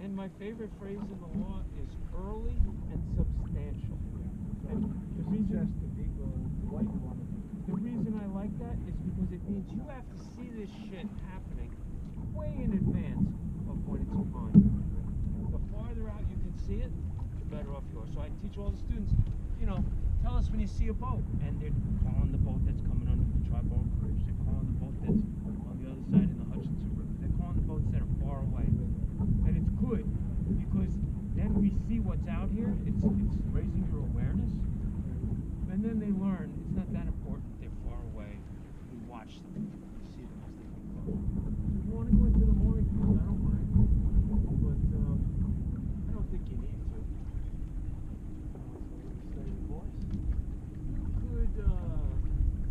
And my favorite phrase in the law is early and substantial. And the reason I like that is because it means you have to see this shit happening way in advance of when it's upon you. The farther out you can see it, the better off you are. So I teach all the students, you know, tell us when you see a boat, and they're calling the boat that's coming under the Tri-Bone Bridge. They're calling the boat that's on the other side in the Hutchinson River. They're calling the boats that are far away. And it's good because then we see what's out here. It's raising your awareness, and then they learn it's not that important. They're far away. We watch them. We see them as they come close. If you want to go into the mooring field, I don't mind, but I don't think you need to. You could,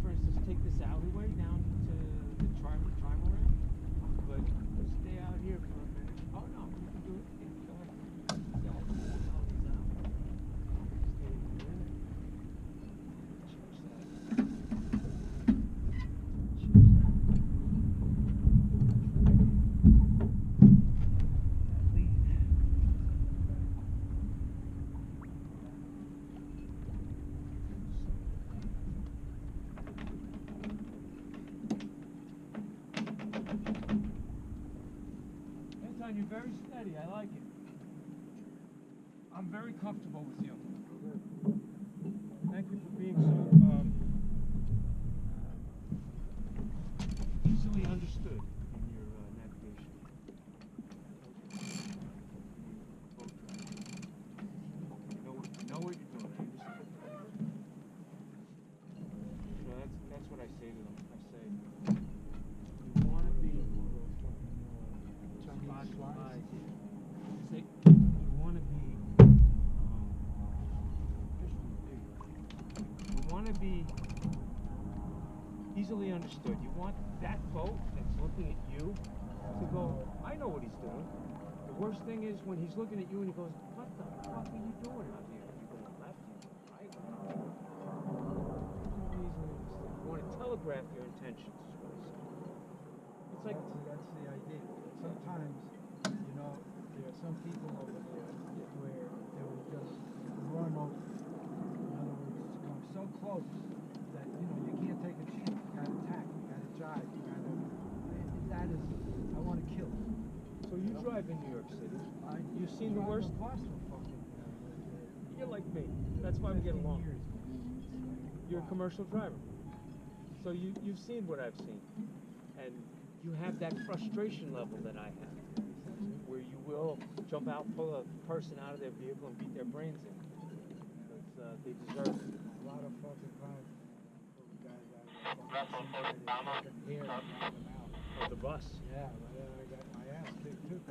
for instance, take this alleyway down to the trimaran, but stay out here for a minute. Oh no, you can do it. You're very steady. I like it. I'm very comfortable with you. Thank you for being so easily understood in your navigation. You know what you're doing. So that's what I say to them. I say, you want to be. Say, you want to be, easily understood. You want that boat that's looking at you to go, I know what he's doing. The worst thing is when he's looking at you and he goes, what the fuck are you doing out here? You go left, you go right. Easily understood. You want to telegraph your intentions. It's like that's the idea. Sometimes, you know, there are some people over there where they will just run over. In other words, come so close that, you know, you can't take a chance. You gotta attack, you gotta jive, you gotta, that is, I want to kill. So you drive in New York City. You've seen the worst? You're like me. That's why we get along. You're a commercial driver. So you've seen what I've seen. And you have that frustration level that I have, where you will jump out, pull a person out of their vehicle and beat their brains in, because they deserve it. A lot of fucking cars. Oh, the bus? Yeah, I got my ass kicked too.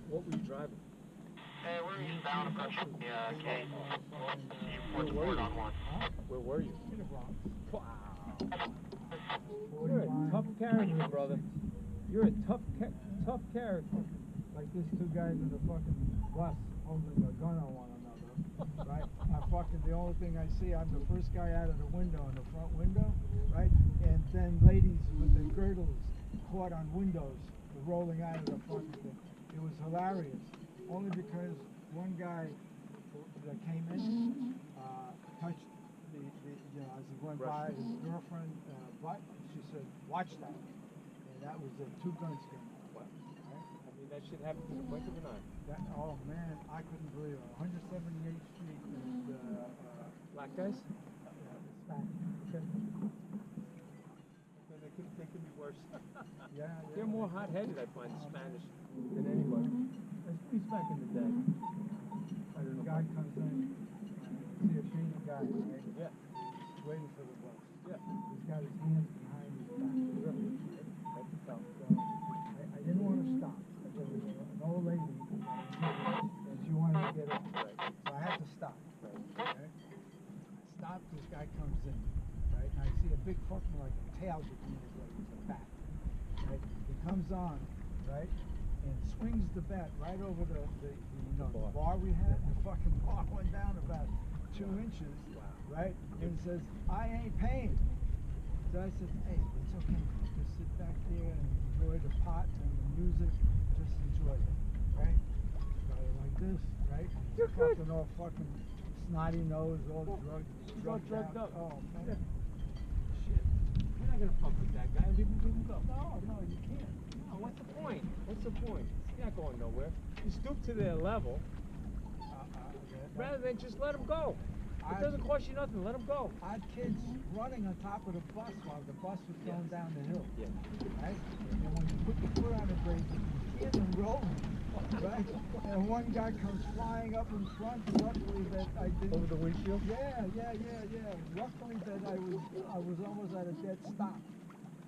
What were you driving? Hey, we're eastbound approaching the K. Where were you? Huh? Where were you? In the Bronx. Wow. You're a tough character, brother. You're a tough character. Like these two guys in the fucking bus holding a gun on one another, right? The only thing I see, I'm the first guy out of the window, in the front window, right? And then ladies with the girdles caught on windows rolling out of the fucking thing. It was hilarious, only because one guy that came in touched the you know, as he went by his girlfriend butt. She said, "Watch that," and that was the two guns came out. What? Right? I mean, that shit happened in the blink of an eye. That, oh man, I couldn't believe it. 178th Street and black guys? Hispanic. They could be worse. Yeah. They're more hot-headed, I find, Spanish than anybody. At least back in the day. I don't know. The guy comes in, see a shady guy, right? Yeah. He's waiting for the bus. Yeah. He's got his hands behind his back. That's tough. So I didn't want to stop. There was an old lady and she wanted to get in. Right. So I had to stop. Right. I stopped, this guy comes in, right? And I see a big fucking like a tail between his legs, a bat. Right? He comes on, right? And swings the bat right over the bar we had. The fucking bar went down about 2 inches, right? And says, "I ain't paying." So I said, "Hey, it's okay. Just sit back there and enjoy the pot and the music. Just enjoy it, right?" this, right? You're good. Fucking all fucking snotty nose, all drugged. He's all drugged out. up. Oh man. Yeah. Shit. You're not gonna fuck with that guy. Leave him go. No, you can't. No, what's the point? What's the point? He's not going nowhere. You stoop to their level rather than just let him go. It doesn't cost you nothing. Let him go. I had kids running on top of the bus while the bus was going down the hill. Yeah. Right? And when you put your foot on the brake, you can hear them rolling. Right? And one guy comes flying up in front. Luckily that I didn't. Over the windshield? Yeah. Luckily that I was almost at a dead stop.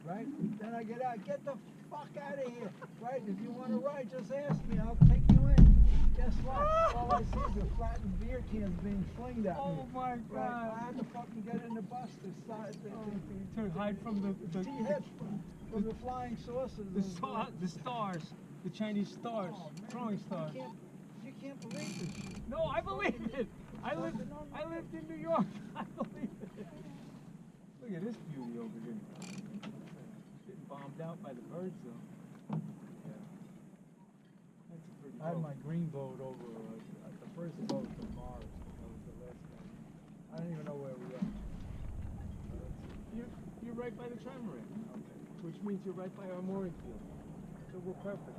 Right? Then I get out. Get the fuck out of here. Right? If you want to ride, just ask me. I'll take you in. Guess what? All I see is a flattened beer cans being flinged at me. Oh my God! Right? I had to fucking get in the bus To hide from the hit from the flying saucers. the stars, the Chinese stars, Oh, man. throwing stars. You can't believe this shit. No, I believe it. I lived in New York. I believe it. Look at this beauty over here. Getting bombed out by the birds though. Yeah. That's a pretty I had boat. my green boat over the first boat to Mars. That was the last one. I don't even know where we are. You're right by the trimaran, which means you're right by our mooring field. So we're perfect.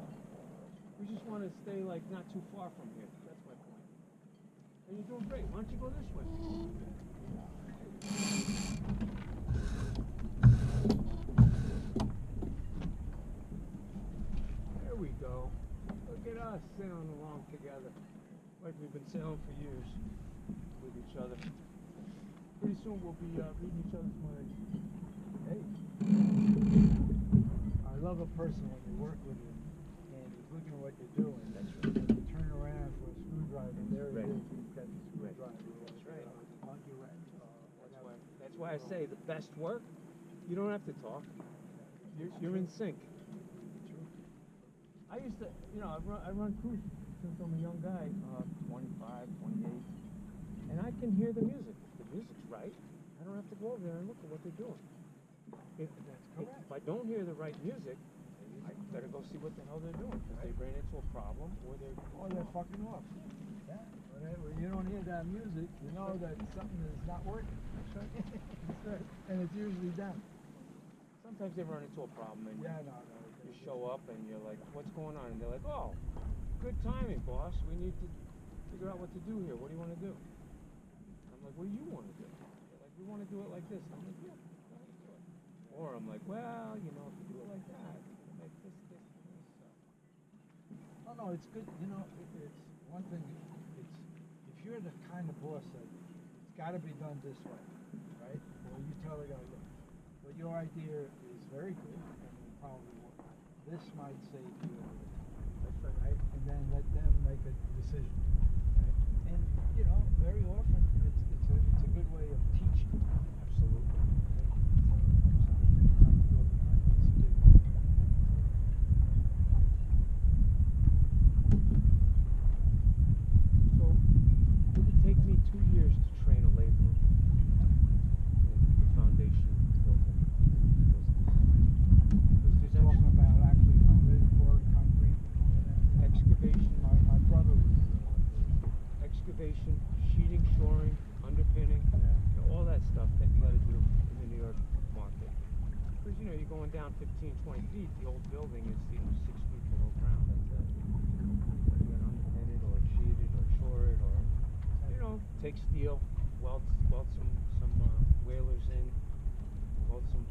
We just want to stay like not too far from here. That's my point. And you're doing great. Why don't you go this way? There we go. Look at us sailing along together, like we've been sailing for years with each other. Pretty soon we'll be reading each other's minds. Hey. I love a person when you work with him and he's looking at what you're doing. That's right. And you turn around for a screwdriver and there Right. he is. He's got the screwdriver. That's right. Monkey wrench. That's why I say the best work, you don't have to talk. You're in sync. I used to, I run cruise since I'm a young guy, 25, 28, and I can hear the music. The music's right. I don't have to go over there and look at what they're doing. If I don't hear the right music, I better go see what the hell they're doing because they ran into a problem or they're fucking off. Yeah. When you don't hear that music, you know that something is not working. That's right. That's right. And it's usually them. Sometimes they run into a problem and you show up and you're like, what's going on? And they're like, oh, good timing, boss. We need to figure out what to do here. What do you want to do? I'm like, what do you want to do? They're like, we want to do it like this. I'm like, yeah, go ahead, do it. Or I'm like, well, if you do it like that, you make this, and this. So. No, it's good. It's one thing. It's if you're the kind of boss that it's got to be done this way, right? Or you tell the guy, look, but your idea is very good and will probably work. This might save you. That's right. And then let them make a decision. Right? And very often it's a good way of teaching. Absolutely. So, it would take me 2 years to train a laborer in the foundation building business. There's Talking about actually foundation for concrete and all of that. excavation, My brother was excavation, sheeting, shoring, underpinning, all that stuff that you got to do in the New York market. Because you're going down 15, 20 feet. The old building is 6 feet below ground. That's it. You got to underpin it or sheet it or shore it or take steel, weld some whalers in, weld some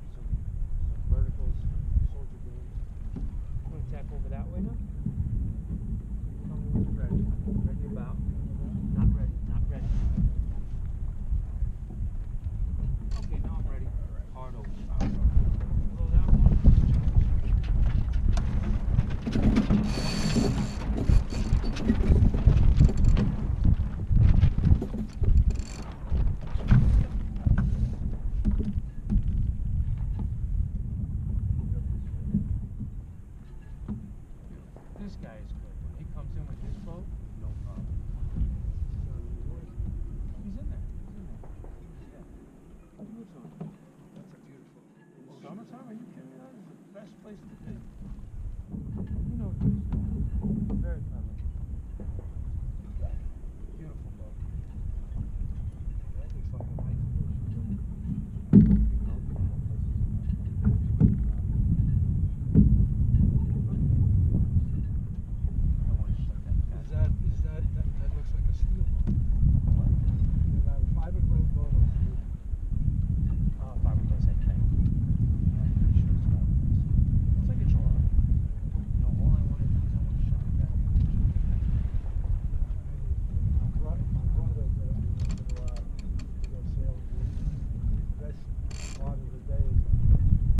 verticals, soldier beams. You want to tack over that way now?